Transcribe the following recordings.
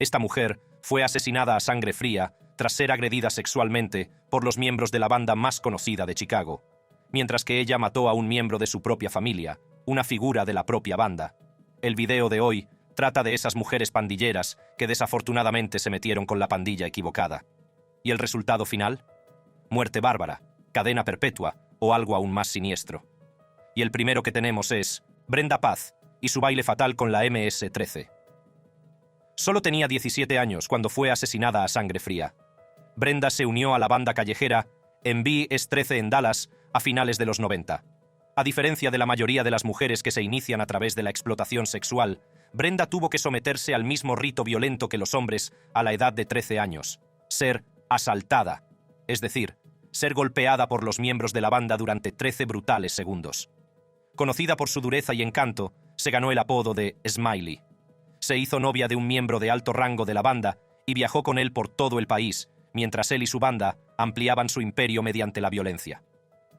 Esta mujer fue asesinada a sangre fría tras ser agredida sexualmente por los miembros de la banda más conocida de Chicago, mientras que ella mató a un miembro de su propia familia, una figura de la propia banda. El video de hoy trata de esas mujeres pandilleras que desafortunadamente se metieron con la pandilla equivocada. ¿Y el resultado final? Muerte bárbara, cadena perpetua o algo aún más siniestro. Y el primero que tenemos es Brenda Paz y su baile fatal con la MS-13. Solo tenía 17 años cuando fue asesinada a sangre fría. Brenda se unió a la banda callejera MS-13 en Dallas a finales de los 90. A diferencia de la mayoría de las mujeres que se inician a través de la explotación sexual, Brenda tuvo que someterse al mismo rito violento que los hombres a la edad de 13 años: ser asaltada, es decir, ser golpeada por los miembros de la banda durante 13 brutales segundos. Conocida por su dureza y encanto, se ganó el apodo de Smiley. Se hizo novia de un miembro de alto rango de la banda y viajó con él por todo el país, mientras él y su banda ampliaban su imperio mediante la violencia.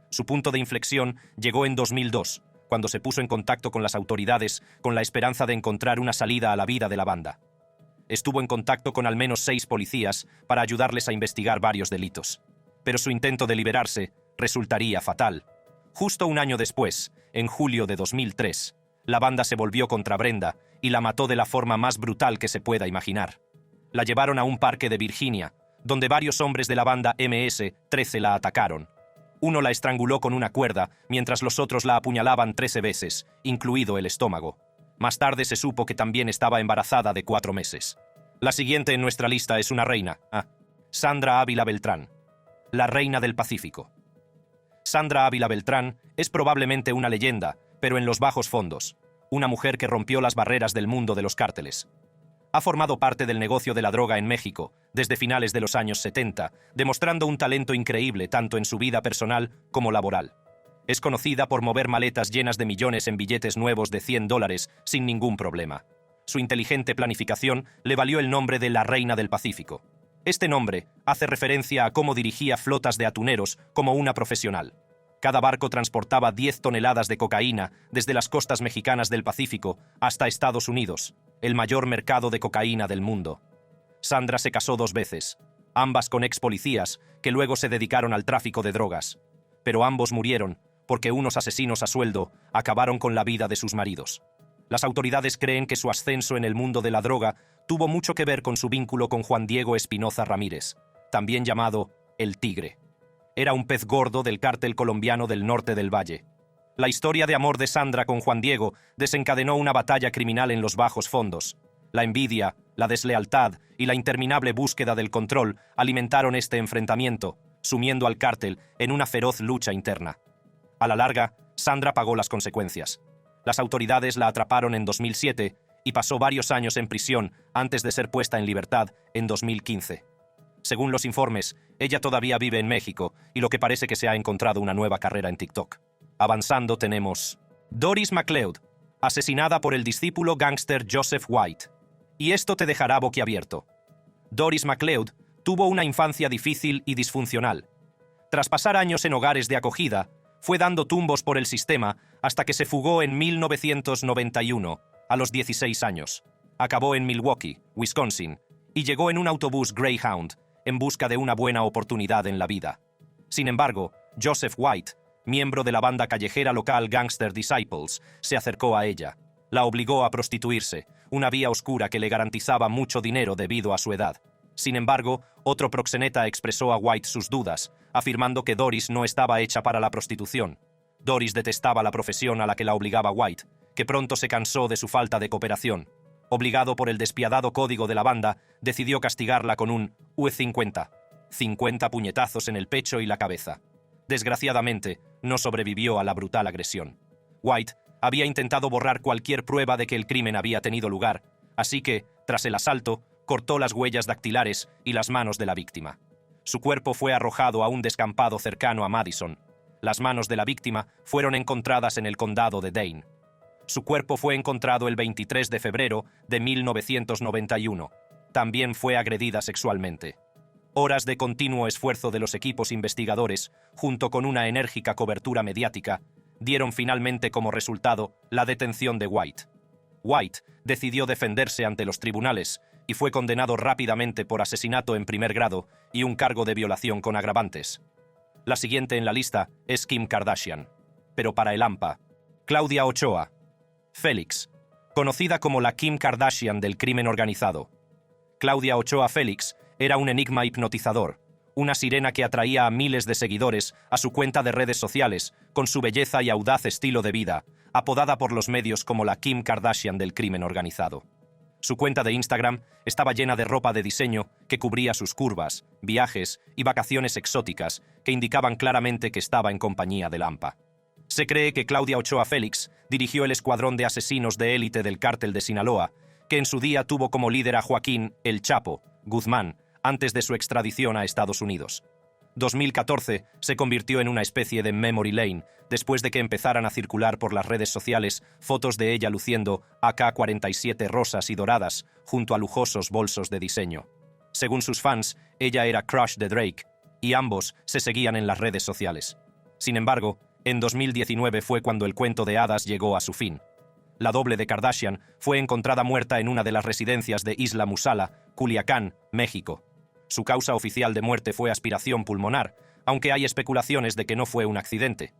Su punto de inflexión llegó en 2002, cuando se puso en contacto con las autoridades con la esperanza de encontrar una salida a la vida de la banda. Estuvo en contacto con al menos 6 policías para ayudarles a investigar varios delitos. Pero su intento de liberarse resultaría fatal. Justo un año después, en julio de 2003, la banda se volvió contra Brenda y la mató de la forma más brutal que se pueda imaginar. La llevaron a un parque de Virginia, donde varios hombres de la banda MS-13 la atacaron. Uno la estranguló con una cuerda, mientras los otros la apuñalaban 13 veces, incluido el estómago. Más tarde se supo que también estaba embarazada de 4 meses. La siguiente en nuestra lista es una reina, Sandra Ávila Beltrán, la reina del Pacífico. Sandra Ávila Beltrán es probablemente una leyenda, pero en los bajos fondos, una mujer que rompió las barreras del mundo de los cárteles. Ha formado parte del negocio de la droga en México desde finales de los años 70, demostrando un talento increíble tanto en su vida personal como laboral. Es conocida por mover maletas llenas de millones en billetes nuevos de $100 sin ningún problema. Su inteligente planificación le valió el nombre de la Reina del Pacífico. Este nombre hace referencia a cómo dirigía flotas de atuneros como una profesional. Cada barco transportaba 10 toneladas de cocaína desde las costas mexicanas del Pacífico hasta Estados Unidos, el mayor mercado de cocaína del mundo. Sandra se casó 2 veces, ambas con ex policías que luego se dedicaron al tráfico de drogas. Pero ambos murieron porque unos asesinos a sueldo acabaron con la vida de sus maridos. Las autoridades creen que su ascenso en el mundo de la droga tuvo mucho que ver con su vínculo con Juan Diego Espinoza Ramírez, también llamado El Tigre. Era un pez gordo del cártel colombiano del norte del Valle. La historia de amor de Sandra con Juan Diego desencadenó una batalla criminal en los bajos fondos. La envidia, la deslealtad y la interminable búsqueda del control alimentaron este enfrentamiento, sumiendo al cártel en una feroz lucha interna. A la larga, Sandra pagó las consecuencias. Las autoridades la atraparon en 2007 y pasó varios años en prisión antes de ser puesta en libertad en 2015. Según los informes, ella todavía vive en México y lo que parece que se ha encontrado una nueva carrera en TikTok. Avanzando tenemos Doris McLeod, asesinada por el discípulo gángster Joseph White. Y esto te dejará boquiabierto. Doris McLeod tuvo una infancia difícil y disfuncional. Tras pasar años en hogares de acogida, fue dando tumbos por el sistema hasta que se fugó en 1991, a los 16 años. Acabó en Milwaukee, Wisconsin, y llegó en un autobús Greyhound en busca de una buena oportunidad en la vida. Sin embargo, Joseph White, miembro de la banda callejera local Gangster Disciples, se acercó a ella. La obligó a prostituirse, una vía oscura que le garantizaba mucho dinero debido a su edad. Sin embargo, otro proxeneta expresó a White sus dudas, afirmando que Doris no estaba hecha para la prostitución. Doris detestaba la profesión a la que la obligaba White, que pronto se cansó de su falta de cooperación. Obligado por el despiadado código de la banda, decidió castigarla con un UE50, 50 puñetazos en el pecho y la cabeza. Desgraciadamente, no sobrevivió a la brutal agresión. White había intentado borrar cualquier prueba de que el crimen había tenido lugar, así que, tras el asalto, cortó las huellas dactilares y las manos de la víctima. Su cuerpo fue arrojado a un descampado cercano a Madison. Las manos de la víctima fueron encontradas en el condado de Dane. Su cuerpo fue encontrado el 23 de febrero de 1991. También fue agredida sexualmente. Horas de continuo esfuerzo de los equipos investigadores, junto con una enérgica cobertura mediática, dieron finalmente como resultado la detención de White. White decidió defenderse ante los tribunales y fue condenado rápidamente por asesinato en primer grado y un cargo de violación con agravantes. La siguiente en la lista es Kim Kardashian. Pero para el AMPA, Claudia Ochoa. Félix, conocida como la Kim Kardashian del crimen organizado. Claudia Ochoa Félix era un enigma hipnotizador, una sirena que atraía a miles de seguidores a su cuenta de redes sociales con su belleza y audaz estilo de vida, apodada por los medios como la Kim Kardashian del crimen organizado. Su cuenta de Instagram estaba llena de ropa de diseño que cubría sus curvas, viajes y vacaciones exóticas que indicaban claramente que estaba en compañía del AMPA. Se cree que Claudia Ochoa Félix dirigió el escuadrón de asesinos de élite del cártel de Sinaloa, que en su día tuvo como líder a Joaquín El Chapo Guzmán antes de su extradición a Estados Unidos. 2014 se convirtió en una especie de memory lane después de que empezaran a circular por las redes sociales fotos de ella luciendo AK-47 rosas y doradas junto a lujosos bolsos de diseño. Según sus fans, ella era crush de Drake, y ambos se seguían en las redes sociales. Sin embargo, en 2019 fue cuando el cuento de hadas llegó a su fin. La doble de Kardashian fue encontrada muerta en una de las residencias de Isla Musala, Culiacán, México. Su causa oficial de muerte fue aspiración pulmonar, aunque hay especulaciones de que no fue un accidente.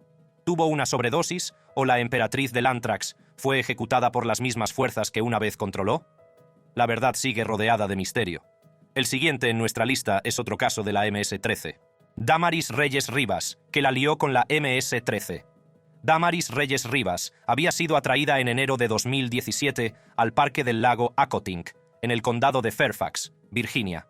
¿Tuvo una sobredosis o la emperatriz del Anthrax fue ejecutada por las mismas fuerzas que una vez controló? La verdad sigue rodeada de misterio. El siguiente en nuestra lista es otro caso de la MS-13. Damaris Reyes Rivas, que la lió con la MS-13. Damaris Reyes Rivas había sido atraída en enero de 2017 al parque del lago Accotink, en el condado de Fairfax, Virginia.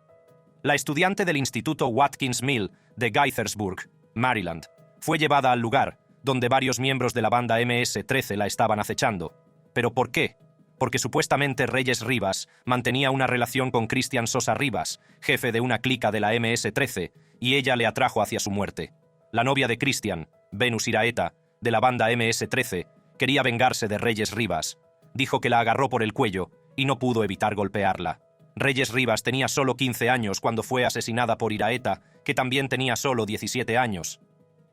La estudiante del Instituto Watkins Mill de Gaithersburg, Maryland, fue llevada al lugar, donde varios miembros de la banda MS-13 la estaban acechando. ¿Pero por qué? Porque supuestamente Reyes Rivas mantenía una relación con Cristian Sosa Rivas, jefe de una clica de la MS-13, y ella le atrajo hacia su muerte. La novia de Cristian, Venus Iraeta, de la banda MS-13, quería vengarse de Reyes Rivas. Dijo que la agarró por el cuello y no pudo evitar golpearla. Reyes Rivas tenía solo 15 años cuando fue asesinada por Iraeta, que también tenía solo 17 años.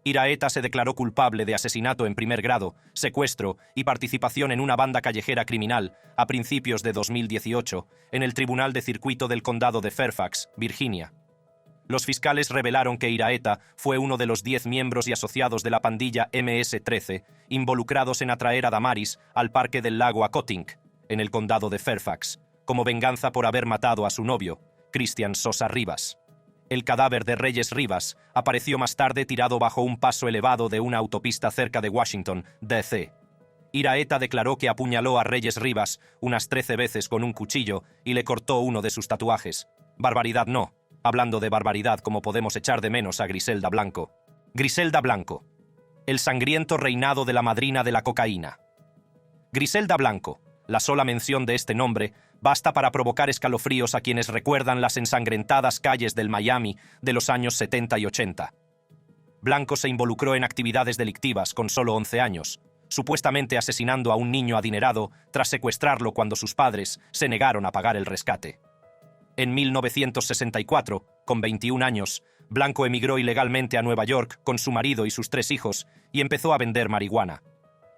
Iraeta se declaró culpable de asesinato en primer grado, secuestro y participación en una banda callejera criminal a principios de 2018 en el Tribunal de Circuito del Condado de Fairfax, Virginia. Los fiscales revelaron que Iraeta fue uno de los 10 miembros y asociados de la pandilla MS-13 involucrados en atraer a Damaris al parque del lago Accotink, en el condado de Fairfax, como venganza por haber matado a su novio, Cristian Sosa Rivas. El cadáver de Reyes Rivas apareció más tarde tirado bajo un paso elevado de una autopista cerca de Washington, D.C. Iraeta declaró que apuñaló a Reyes Rivas unas 13 veces con un cuchillo y le cortó uno de sus tatuajes. Barbaridad no. Hablando de barbaridad, como podemos echar de menos a Griselda Blanco. Griselda Blanco. El sangriento reinado de la madrina de la cocaína. Griselda Blanco. La sola mención de este nombre basta para provocar escalofríos a quienes recuerdan las ensangrentadas calles del Miami de los años 70 y 80. Blanco se involucró en actividades delictivas con solo 11 años, supuestamente asesinando a un niño adinerado tras secuestrarlo cuando sus padres se negaron a pagar el rescate. En 1964, con 21 años, Blanco emigró ilegalmente a Nueva York con su marido y sus 3 hijos y empezó a vender marihuana.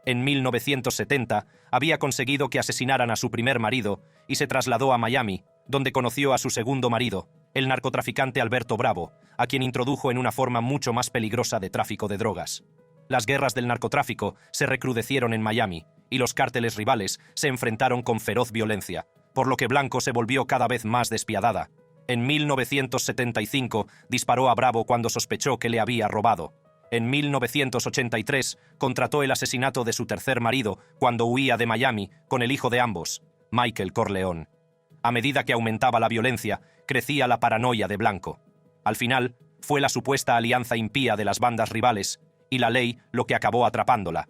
En 1970 había conseguido que asesinaran a su primer marido y se trasladó a Miami, donde conoció a su segundo marido, el narcotraficante Alberto Bravo, a quien introdujo en una forma mucho más peligrosa de tráfico de drogas. Las guerras del narcotráfico se recrudecieron en Miami y los cárteles rivales se enfrentaron con feroz violencia, por lo que Blanco se volvió cada vez más despiadada. En 1975 disparó a Bravo cuando sospechó que le había robado. En 1983 contrató el asesinato de su tercer marido cuando huía de Miami con el hijo de ambos, Michael Corleone. A medida que aumentaba la violencia, crecía la paranoia de Blanco. Al final, fue la supuesta alianza impía de las bandas rivales y la ley lo que acabó atrapándola.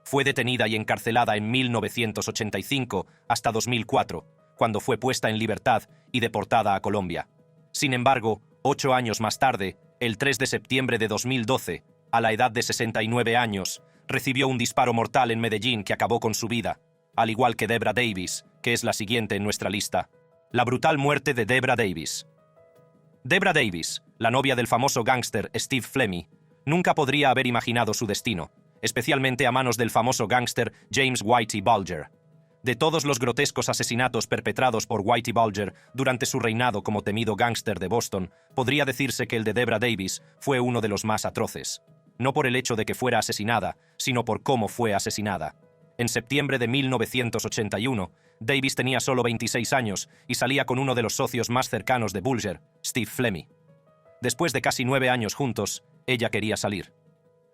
Fue detenida y encarcelada en 1985 hasta 2004, cuando fue puesta en libertad y deportada a Colombia. Sin embargo, 8 años más tarde, el 3 de septiembre de 2012, a la edad de 69 años, recibió un disparo mortal en Medellín que acabó con su vida, al igual que Debra Davis, que es la siguiente en nuestra lista. La brutal muerte de Debra Davis. Debra Davis, la novia del famoso gángster Steve Flemmi, nunca podría haber imaginado su destino, especialmente a manos del famoso gángster James Whitey Bulger. De todos los grotescos asesinatos perpetrados por Whitey Bulger durante su reinado como temido gángster de Boston, podría decirse que el de Debra Davis fue uno de los más atroces. No por el hecho de que fuera asesinada, sino por cómo fue asesinada. En septiembre de 1981, Davis tenía solo 26 años y salía con uno de los socios más cercanos de Bulger, Steve Flemmi. Después de casi 9 años juntos, ella quería salir.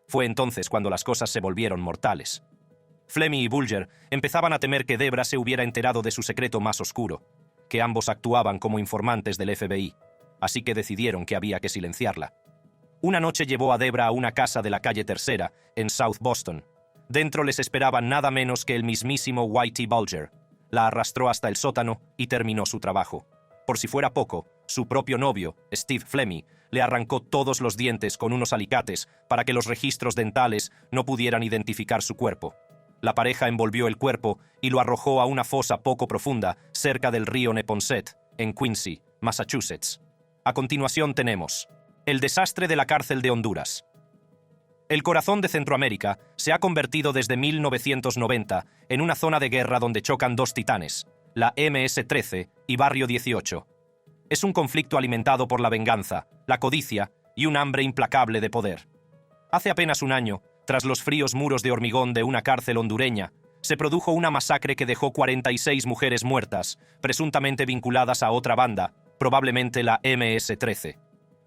Fue entonces cuando las cosas se volvieron mortales. Flemmi y Bulger empezaban a temer que Debra se hubiera enterado de su secreto más oscuro, que ambos actuaban como informantes del FBI, así que decidieron que había que silenciarla. Una noche llevó a Debra a una casa de la calle Tercera, en South Boston. Dentro les esperaba nada menos que el mismísimo Whitey Bulger. La arrastró hasta el sótano y terminó su trabajo. Por si fuera poco, su propio novio, Steve Flemmi, le arrancó todos los dientes con unos alicates para que los registros dentales no pudieran identificar su cuerpo. La pareja envolvió el cuerpo y lo arrojó a una fosa poco profunda cerca del río Neponset, en Quincy, Massachusetts. A continuación tenemos el desastre de la cárcel de Honduras. El corazón de Centroamérica se ha convertido desde 1990 en una zona de guerra donde chocan dos titanes, la MS-13 y Barrio 18. Es un conflicto alimentado por la venganza, la codicia y un hambre implacable de poder. Hace apenas un año, tras los fríos muros de hormigón de una cárcel hondureña, se produjo una masacre que dejó 46 mujeres muertas, presuntamente vinculadas a otra banda, probablemente la MS-13.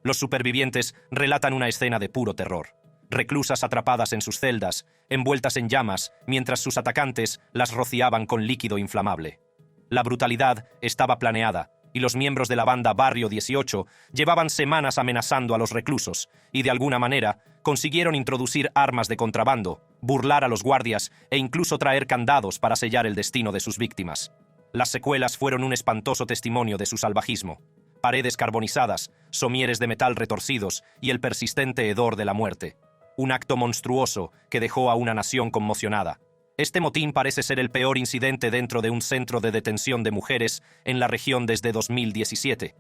Los supervivientes relatan una escena de puro terror. Reclusas atrapadas en sus celdas, envueltas en llamas, mientras sus atacantes las rociaban con líquido inflamable. La brutalidad estaba planeada, y los miembros de la banda Barrio 18 llevaban semanas amenazando a los reclusos, y de alguna manera consiguieron introducir armas de contrabando, burlar a los guardias e incluso traer candados para sellar el destino de sus víctimas. Las secuelas fueron un espantoso testimonio de su salvajismo. Paredes carbonizadas, somieres de metal retorcidos y el persistente hedor de la muerte. Un acto monstruoso que dejó a una nación conmocionada. Este motín parece ser el peor incidente dentro de un centro de detención de mujeres en la región desde 2017.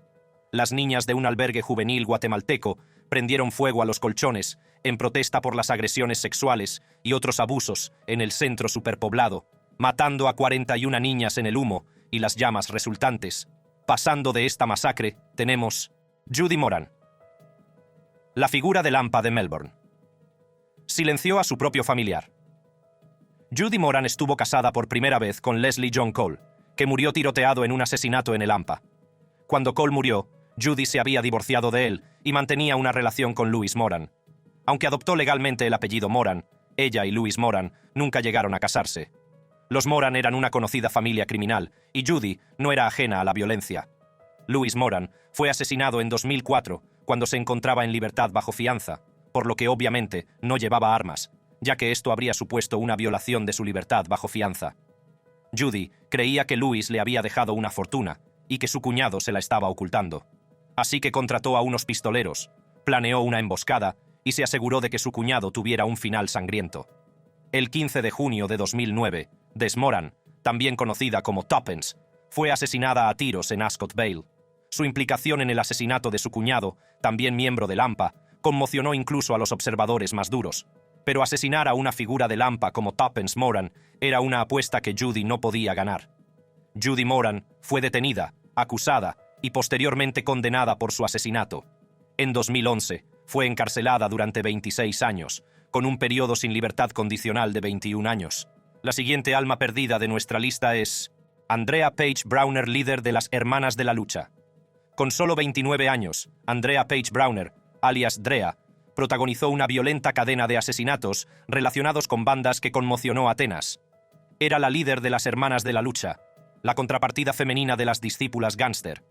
Las niñas de un albergue juvenil guatemalteco prendieron fuego a los colchones en protesta por las agresiones sexuales y otros abusos en el centro superpoblado, matando a 41 niñas en el humo y las llamas resultantes. Pasando de esta masacre, tenemos Judy Moran. La figura del AMPA de Melbourne. Silenció a su propio familiar. Judy Moran estuvo casada por primera vez con Leslie John Cole, que murió tiroteado en un asesinato en el AMPA. Cuando Cole murió, Judy se había divorciado de él y mantenía una relación con Louis Moran. Aunque adoptó legalmente el apellido Moran, ella y Louis Moran nunca llegaron a casarse. Los Moran eran una conocida familia criminal y Judy no era ajena a la violencia. Louis Moran fue asesinado en 2004 cuando se encontraba en libertad bajo fianza, por lo que obviamente no llevaba armas, ya que esto habría supuesto una violación de su libertad bajo fianza. Judy creía que Louis le había dejado una fortuna y que su cuñado se la estaba ocultando. Así que contrató a unos pistoleros, planeó una emboscada y se aseguró de que su cuñado tuviera un final sangriento. El 15 de junio de 2009, Des Moran, también conocida como Tuppence, fue asesinada a tiros en Ascot Vale. Su implicación en el asesinato de su cuñado, también miembro del AMPA, conmocionó incluso a los observadores más duros. Pero asesinar a una figura del AMPA como Tuppence Moran era una apuesta que Judy no podía ganar. Judy Moran fue detenida, acusada y posteriormente condenada por su asesinato. En 2011, fue encarcelada durante 26 años, con un periodo sin libertad condicional de 21 años. La siguiente alma perdida de nuestra lista es Andrea Page Browner, líder de las Hermanas de la Lucha. Con solo 29 años, Andrea Page Browner, alias Drea, protagonizó una violenta cadena de asesinatos relacionados con bandas que conmocionó a Atenas. Era la líder de las Hermanas de la Lucha, la contrapartida femenina de las discípulas gángster.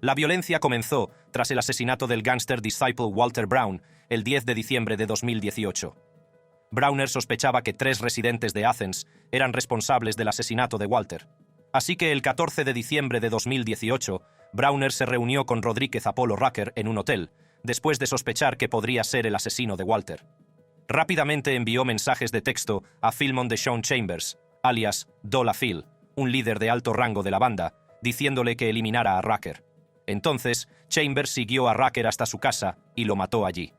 La violencia comenzó tras el asesinato del gángster disciple Walter Brown el 10 de diciembre de 2018. Browner sospechaba que 3 residentes de Athens eran responsables del asesinato de Walter. Así que el 14 de diciembre de 2018, Browner se reunió con Rodríguez Apollo Rucker en un hotel, después de sospechar que podría ser el asesino de Walter. Rápidamente envió mensajes de texto a Philmon Deshaun Chambers, alias Dola Phil, un líder de alto rango de la banda, diciéndole que eliminara a Rucker. Entonces, Chambers siguió a Rucker hasta su casa y lo mató allí.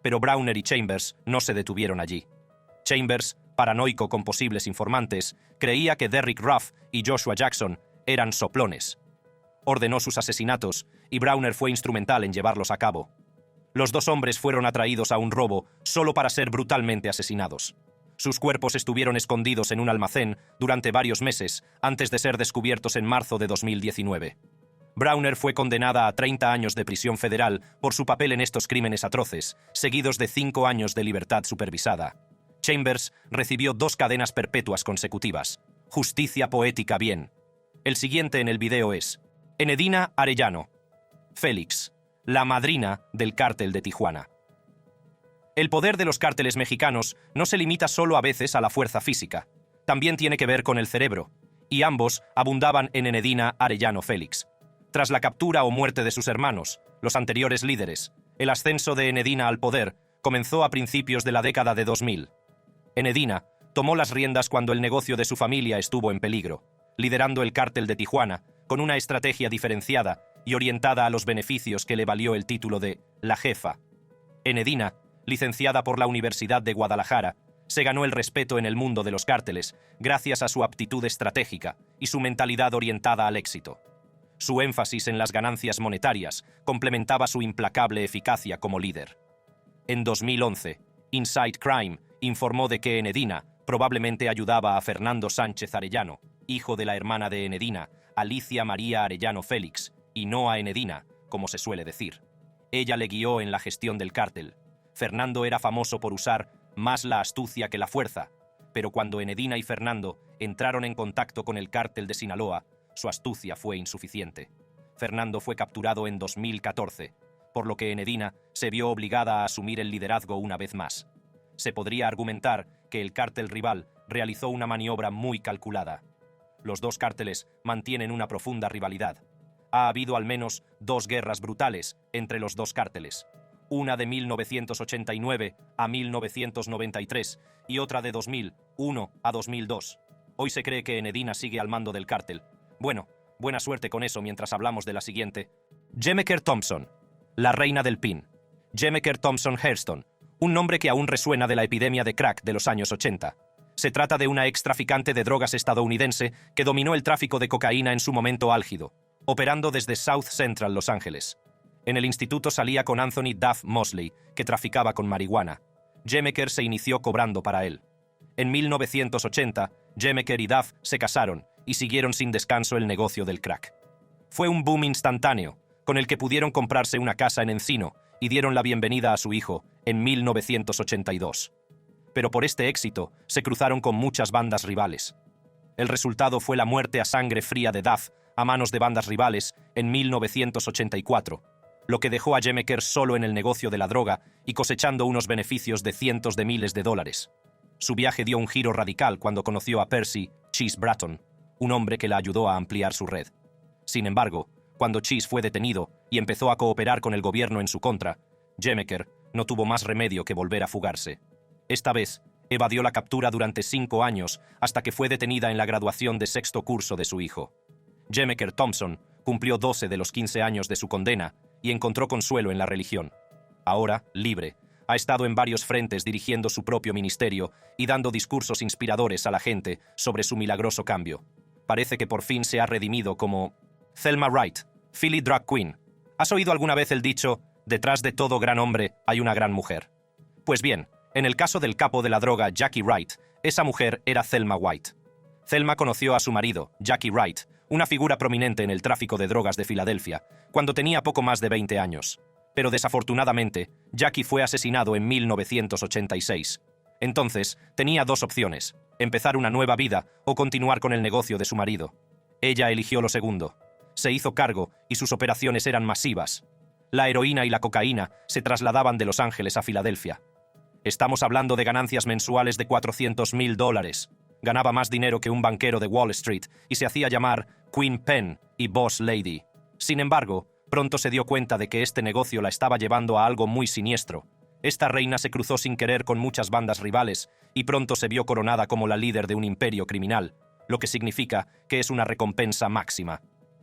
Pero Browner y Chambers no se detuvieron allí. Chambers paranoico con posibles informantes, creía que Derrick Ruff y Joshua Jackson eran soplones. Ordenó sus asesinatos y Browner fue instrumental en llevarlos a cabo. Los dos hombres fueron atraídos a un robo solo para ser brutalmente asesinados. Sus cuerpos estuvieron escondidos en un almacén durante varios meses antes de ser descubiertos en marzo de 2019. Browner fue condenada a 30 años de prisión federal por su papel en estos crímenes atroces, seguidos de 5 años de libertad supervisada. Chambers recibió 2 cadenas perpetuas consecutivas. Justicia poética bien. El siguiente en el video es Enedina Arellano Félix, la madrina del cártel de Tijuana. El poder de los cárteles mexicanos no se limita solo a veces a la fuerza física, también tiene que ver con el cerebro, y ambos abundaban en Enedina Arellano Félix. Tras la captura o muerte de sus hermanos, los anteriores líderes, el ascenso de Enedina al poder comenzó a principios de la década de 2000. Enedina tomó las riendas cuando el negocio de su familia estuvo en peligro, liderando el cártel de Tijuana con una estrategia diferenciada y orientada a los beneficios que le valió el título de la jefa. Enedina, licenciada por la Universidad de Guadalajara, se ganó el respeto en el mundo de los cárteles gracias a su aptitud estratégica y su mentalidad orientada al éxito. Su énfasis en las ganancias monetarias complementaba su implacable eficacia como líder. En 2011, Inside Crime informó de que Enedina probablemente ayudaba a Fernando Sánchez Arellano, hijo de la hermana de Enedina, Alicia María Arellano Félix, y no a Enedina, como se suele decir. Ella le guió en la gestión del cártel. Fernando era famoso por usar más la astucia que la fuerza, pero cuando Enedina y Fernando entraron en contacto con el cártel de Sinaloa, su astucia fue insuficiente. Fernando fue capturado en 2014, por lo que Enedina se vio obligada a asumir el liderazgo una vez más. Se podría argumentar que el cártel rival realizó una maniobra muy calculada. Los dos cárteles mantienen una profunda rivalidad. Ha habido al menos 2 guerras brutales entre los dos cárteles. Una de 1989 a 1993 y otra de 2001 a 2002. Hoy se cree que Enedina sigue al mando del cártel. Bueno, buena suerte con eso mientras hablamos de la siguiente. Jemeker Thompson, la reina del pin. Jemeker Thompson Hairston, un nombre que aún resuena de la epidemia de crack de los años 80. Se trata de una ex traficante de drogas estadounidense que dominó el tráfico de cocaína en su momento álgido, operando desde South Central Los Ángeles. En el instituto salía con Anthony Duff Mosley, que traficaba con marihuana. Jemeker se inició cobrando para él. En 1980, Jemeker y Duff se casaron y siguieron sin descanso el negocio del crack. Fue un boom instantáneo, con el que pudieron comprarse una casa en Encino y dieron la bienvenida a su hijo en 1982. Pero por este éxito se cruzaron con muchas bandas rivales. El resultado fue la muerte a sangre fría de Duff a manos de bandas rivales en 1984, lo que dejó a Jemeker solo en el negocio de la droga y cosechando unos beneficios de cientos de miles de dólares. Su viaje dio un giro radical cuando conoció a Percy Cheese Bratton, un hombre que la ayudó a ampliar su red. Sin embargo, cuando Cheese fue detenido y empezó a cooperar con el gobierno en su contra, Jemeker no tuvo más remedio que volver a fugarse. Esta vez, evadió la captura durante 5 años hasta que fue detenida en la graduación de 6º curso de su hijo. Jemeker Thompson cumplió 12 de los 15 años de su condena y encontró consuelo en la religión. Ahora, libre, ha estado en varios frentes dirigiendo su propio ministerio y dando discursos inspiradores a la gente sobre su milagroso cambio. Parece que por fin se ha redimido como Thelma Wright, Philly Drag Queen. ¿Has oído alguna vez el dicho, detrás de todo gran hombre hay una gran mujer? Pues bien, en el caso del capo de la droga Jackie Wright, esa mujer era Thelma White. Thelma conoció a su marido, Jackie Wright, una figura prominente en el tráfico de drogas de Filadelfia, cuando tenía poco más de 20 años. Pero desafortunadamente, Jackie fue asesinado en 1986. Entonces, tenía 2 opciones, empezar una nueva vida o continuar con el negocio de su marido. Ella eligió lo segundo. Se hizo cargo y sus operaciones eran masivas. La heroína y la cocaína se trasladaban de Los Ángeles a Filadelfia. Estamos hablando de ganancias mensuales de $400,000. Ganaba más dinero que un banquero de Wall Street y se hacía llamar Queen Pen y Boss Lady. Sin embargo, pronto se dio cuenta de que este negocio la estaba llevando a algo muy siniestro. Esta reina se cruzó sin querer con muchas bandas rivales y pronto se vio coronada como la líder de un imperio criminal, lo que significa que es una recompensa máxima.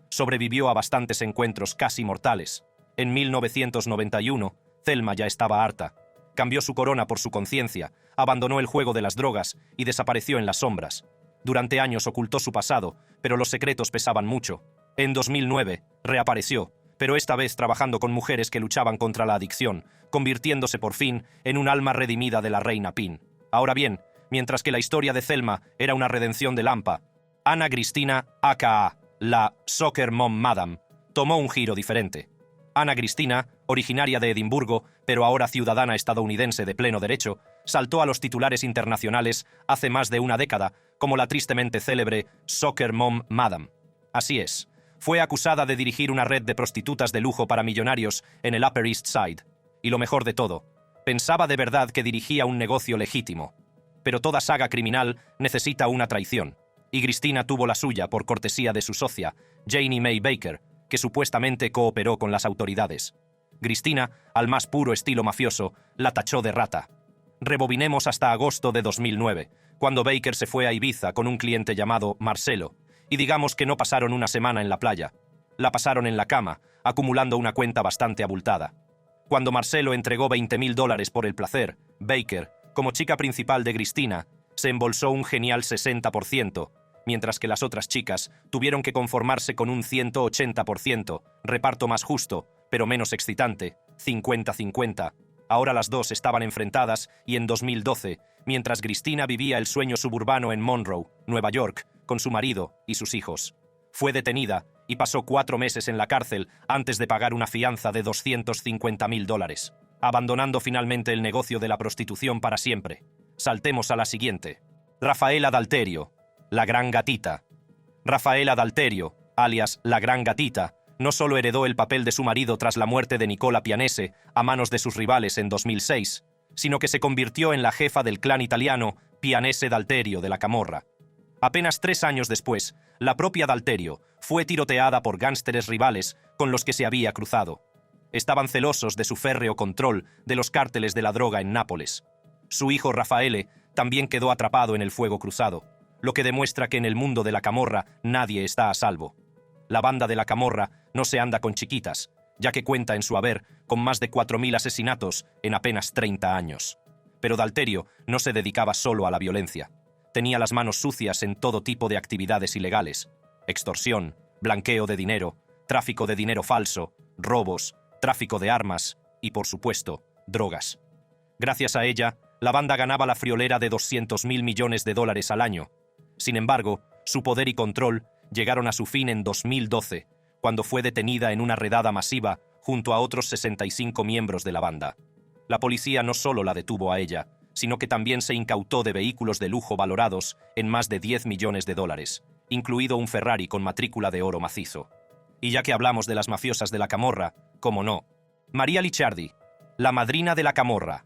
Sobrevivió a bastantes encuentros casi mortales. En 1991, Thelma ya estaba harta. Cambió su corona por su conciencia, abandonó el juego de las drogas y desapareció en las sombras. Durante años ocultó su pasado, pero los secretos pesaban mucho. En 2009, reapareció, pero esta vez trabajando con mujeres que luchaban contra la adicción, convirtiéndose por fin en un alma redimida de la reina Pin. Ahora bien, mientras que la historia de Thelma era una redención de Lampa, Anna Cristina, aka la Soccer Mom Madam, tomó un giro diferente. Anna Cristina, originaria de Edimburgo, pero ahora ciudadana estadounidense de pleno derecho, saltó a los titulares internacionales hace más de una década como la tristemente célebre Soccer Mom Madam. Así es, fue acusada de dirigir una red de prostitutas de lujo para millonarios en el Upper East Side. Y lo mejor de todo, pensaba de verdad que dirigía un negocio legítimo. Pero toda saga criminal necesita una traición, y Cristina tuvo la suya por cortesía de su socia, Janie May Baker, que supuestamente cooperó con las autoridades. Cristina, al más puro estilo mafioso, la tachó de rata. Rebobinemos hasta agosto de 2009, cuando Baker se fue a Ibiza con un cliente llamado Marcelo, y digamos que no pasaron una semana en la playa. La pasaron en la cama, acumulando una cuenta bastante abultada. Cuando Marcelo entregó $20,000 por el placer, Baker, como chica principal de Cristina, se embolsó un genial 60%, mientras que las otras chicas tuvieron que conformarse con un 180%, reparto más justo, pero menos excitante, 50-50. Ahora las dos estaban enfrentadas y en 2012, mientras Cristina vivía el sueño suburbano en Monroe, Nueva York, con su marido y sus hijos. Fue detenida y pasó 4 meses en la cárcel antes de pagar una fianza de $250,000, abandonando finalmente el negocio de la prostitución para siempre. Saltemos a la siguiente. Rafaela Dalterio, la Gran Gatita. Rafaela Dalterio, alias la Gran Gatita, no solo heredó el papel de su marido tras la muerte de Nicola Pianese a manos de sus rivales en 2006, sino que se convirtió en la jefa del clan italiano Pianese Dalterio de la Camorra. Apenas 3 años después, la propia Dalterio fue tiroteada por gánsteres rivales con los que se había cruzado. Estaban celosos de su férreo control de los cárteles de la droga en Nápoles. Su hijo Raffaele también quedó atrapado en el fuego cruzado, lo que demuestra que en el mundo de la Camorra nadie está a salvo. La banda de la Camorra no se anda con chiquitas, ya que cuenta en su haber con más de 4.000 asesinatos en apenas 30 años. Pero Dalterio no se dedicaba solo a la violencia. Tenía las manos sucias en todo tipo de actividades ilegales: extorsión, blanqueo de dinero, tráfico de dinero falso, robos, tráfico de armas y, por supuesto, drogas. Gracias a ella, la banda ganaba la friolera de $200,000 millones al año. Sin embargo, su poder y control llegaron a su fin en 2012, cuando fue detenida en una redada masiva junto a otros 65 miembros de la banda. La policía no solo la detuvo a ella, sino que también se incautó de vehículos de lujo valorados en más de $10 millones, incluido un Ferrari con matrícula de oro macizo. Y ya que hablamos de las mafiosas de la Camorra, cómo no, Maria Licciardi, la madrina de la Camorra.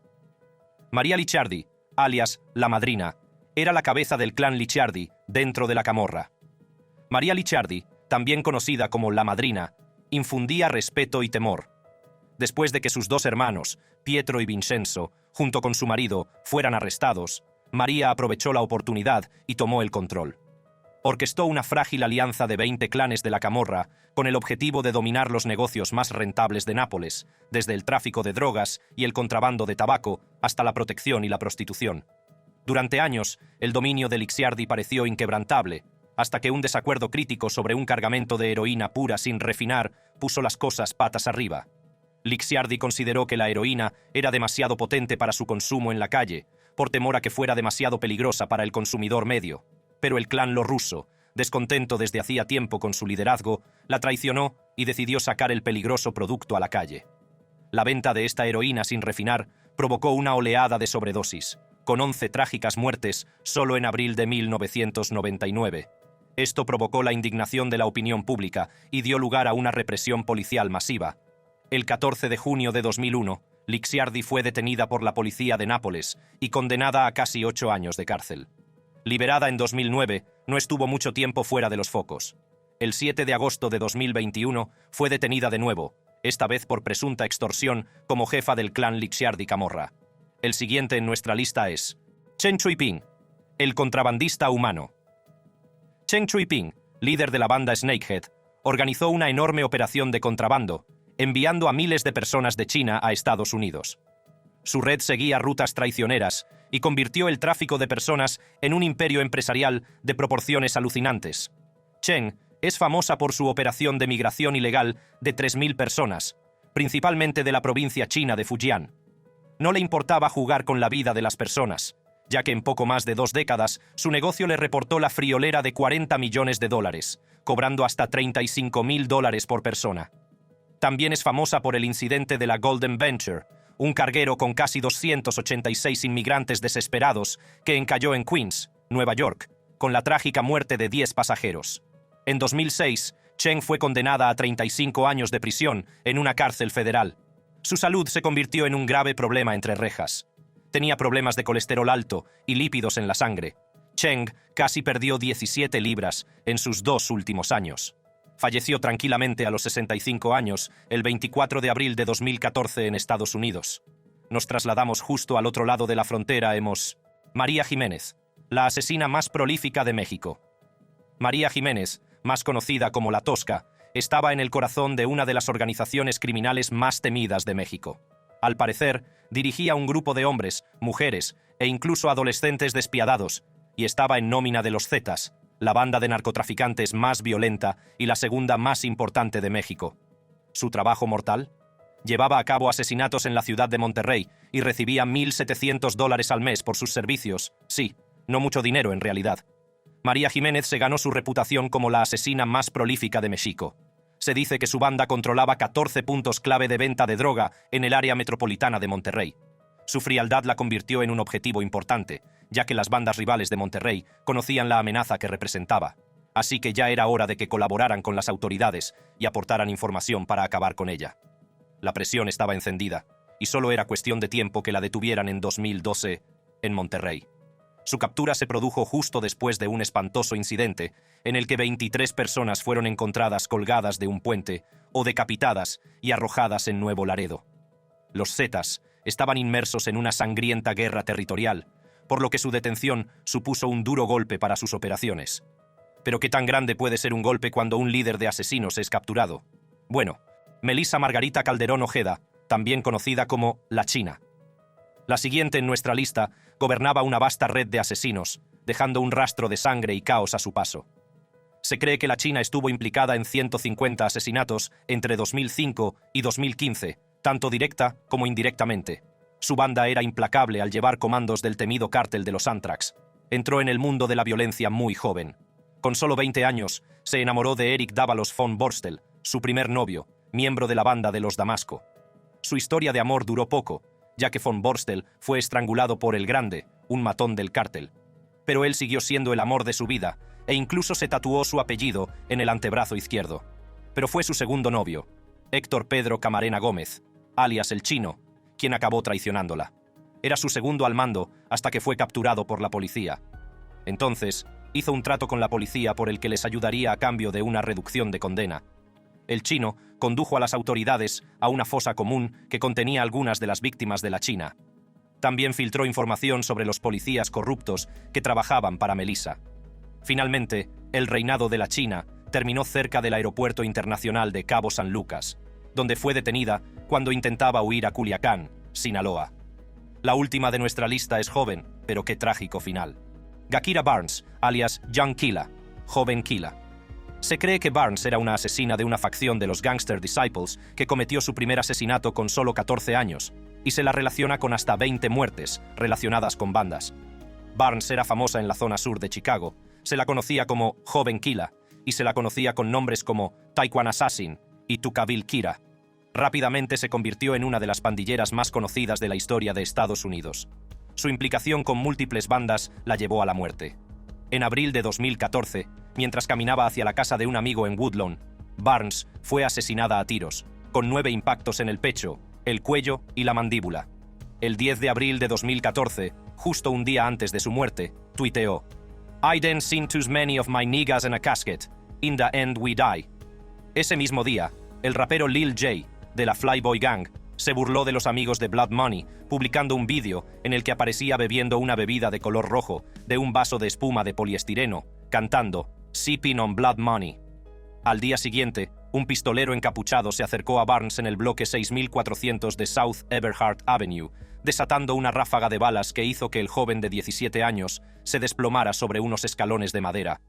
Maria Licciardi, alias la madrina, era la cabeza del clan Licciardi dentro de la Camorra. Maria Licciardi, también conocida como la madrina, infundía respeto y temor. Después de que sus 2 hermanos, Pietro y Vincenzo, junto con su marido, fueran arrestados, María aprovechó la oportunidad y tomó el control. Orquestó una frágil alianza de 20 clanes de la Camorra con el objetivo de dominar los negocios más rentables de Nápoles, desde el tráfico de drogas y el contrabando de tabaco hasta la protección y la prostitución. Durante años, el dominio de Licciardi pareció inquebrantable, hasta que un desacuerdo crítico sobre un cargamento de heroína pura sin refinar puso las cosas patas arriba. Licciardi consideró que la heroína era demasiado potente para su consumo en la calle, por temor a que fuera demasiado peligrosa para el consumidor medio. Pero el clan Lorusso, descontento desde hacía tiempo con su liderazgo, la traicionó y decidió sacar el peligroso producto a la calle. La venta de esta heroína sin refinar provocó una oleada de sobredosis, con 11 trágicas muertes solo en abril de 1999. Esto provocó la indignación de la opinión pública y dio lugar a una represión policial masiva. El 14 de junio de 2001, Licciardi fue detenida por la policía de Nápoles y condenada a casi 8 años de cárcel. Liberada en 2009, no estuvo mucho tiempo fuera de los focos. El 7 de agosto de 2021 fue detenida de nuevo, esta vez por presunta extorsión como jefa del clan Licciardi Camorra. El siguiente en nuestra lista es Chen Shui-ping, el contrabandista humano. Chen Shui-ping, líder de la banda Snakehead, organizó una enorme operación de contrabando, enviando a miles de personas de China a Estados Unidos. Su red seguía rutas traicioneras y convirtió el tráfico de personas en un imperio empresarial de proporciones alucinantes. Cheng es famosa por su operación de migración ilegal de 3.000 personas, principalmente de la provincia china de Fujian. No le importaba jugar con la vida de las personas, ya que en poco más de 2 décadas su negocio le reportó la friolera de $40 millones, cobrando hasta $35.000 por persona. También es famosa por el incidente de la Golden Venture, un carguero con casi 286 inmigrantes desesperados que encalló en Queens, Nueva York, con la trágica muerte de 10 pasajeros. En 2006, Cheng fue condenada a 35 años de prisión en una cárcel federal. Su salud se convirtió en un grave problema entre rejas. Tenía problemas de colesterol alto y lípidos en la sangre. Cheng casi perdió 17 libras en sus 2 últimos años. Falleció tranquilamente a los 65 años el 24 de abril de 2014 en Estados Unidos. Nos trasladamos justo al otro lado de la frontera. María Jiménez, la asesina más prolífica de México. María Jiménez, más conocida como La Tosca, estaba en el corazón de una de las organizaciones criminales más temidas de México. Al parecer, dirigía un grupo de hombres, mujeres e incluso adolescentes despiadados, y estaba en nómina de los Zetas, la banda de narcotraficantes más violenta y la segunda más importante de México. ¿Su trabajo mortal? Llevaba a cabo asesinatos en la ciudad de Monterrey y recibía $1,700 al mes por sus servicios. Sí, no mucho dinero en realidad. María Jiménez se ganó su reputación como la asesina más prolífica de México. Se dice que su banda controlaba 14 puntos clave de venta de droga en el área metropolitana de Monterrey. Su frialdad la convirtió en un objetivo importante, ya que las bandas rivales de Monterrey conocían la amenaza que representaba. Así que ya era hora de que colaboraran con las autoridades y aportaran información para acabar con ella. La presión estaba encendida, y solo era cuestión de tiempo que la detuvieran en 2012 en Monterrey. Su captura se produjo justo después de un espantoso incidente en el que 23 personas fueron encontradas colgadas de un puente o decapitadas y arrojadas en Nuevo Laredo. Los Zetas estaban inmersos en una sangrienta guerra territorial, por lo que su detención supuso un duro golpe para sus operaciones. Pero ¿qué tan grande puede ser un golpe cuando un líder de asesinos es capturado? Bueno, Melissa Margarita Calderón Ojeda, también conocida como La China. La siguiente en nuestra lista gobernaba una vasta red de asesinos, dejando un rastro de sangre y caos a su paso. Se cree que La China estuvo implicada en 150 asesinatos entre 2005 y 2015, tanto directa como indirectamente. Su banda era implacable al llevar comandos del temido cártel de los Anthrax. Entró en el mundo de la violencia muy joven. Con solo 20 años, se enamoró de Eric Dávalos von Borstel, su primer novio, miembro de la banda de los Damasco. Su historia de amor duró poco, ya que von Borstel fue estrangulado por el Grande, un matón del cártel. Pero él siguió siendo el amor de su vida, e incluso se tatuó su apellido en el antebrazo izquierdo. Pero fue su segundo novio, Héctor Pedro Camarena Gómez, alias El Chino, quien acabó traicionándola. Era su segundo al mando hasta que fue capturado por la policía. Entonces, hizo un trato con la policía por el que les ayudaría a cambio de una reducción de condena. El Chino condujo a las autoridades a una fosa común que contenía algunas de las víctimas de La China. También filtró información sobre los policías corruptos que trabajaban para Melissa. Finalmente, el reinado de La China terminó cerca del aeropuerto internacional de Cabo San Lucas, donde fue detenida cuando intentaba huir a Culiacán, Sinaloa. La última de nuestra lista es joven, pero qué trágico final. Gakira Barnes, alias Young Killa, joven Killa. Se cree que Barnes era una asesina de una facción de los Gangster Disciples que cometió su primer asesinato con solo 14 años, y se la relaciona con hasta 20 muertes relacionadas con bandas. Barnes era famosa en la zona sur de Chicago, se la conocía como Joven Killa, y se la conocía con nombres como Taekwon Assassin y Tukaville Kira. Rápidamente se convirtió en una de las pandilleras más conocidas de la historia de Estados Unidos. Su implicación con múltiples bandas la llevó a la muerte. En abril de 2014, mientras caminaba hacia la casa de un amigo en Woodlawn, Barnes fue asesinada a tiros, con 9 impactos en el pecho, el cuello y la mandíbula. El 10 de abril de 2014, justo un día antes de su muerte, tuiteó: "I didn't seen too many of my niggas in a casket. In the end we die". Ese mismo día, el rapero Lil J, de la Flyboy Gang, se burló de los amigos de Blood Money, publicando un vídeo en el que aparecía bebiendo una bebida de color rojo de un vaso de espuma de poliestireno, cantando "Sipping on Blood Money". Al día siguiente, Un pistolero encapuchado se acercó a Barnes en el bloque 6400 de South Everhart Avenue, desatando una ráfaga de balas que hizo que el joven de 17 años se desplomara sobre unos escalones de madera.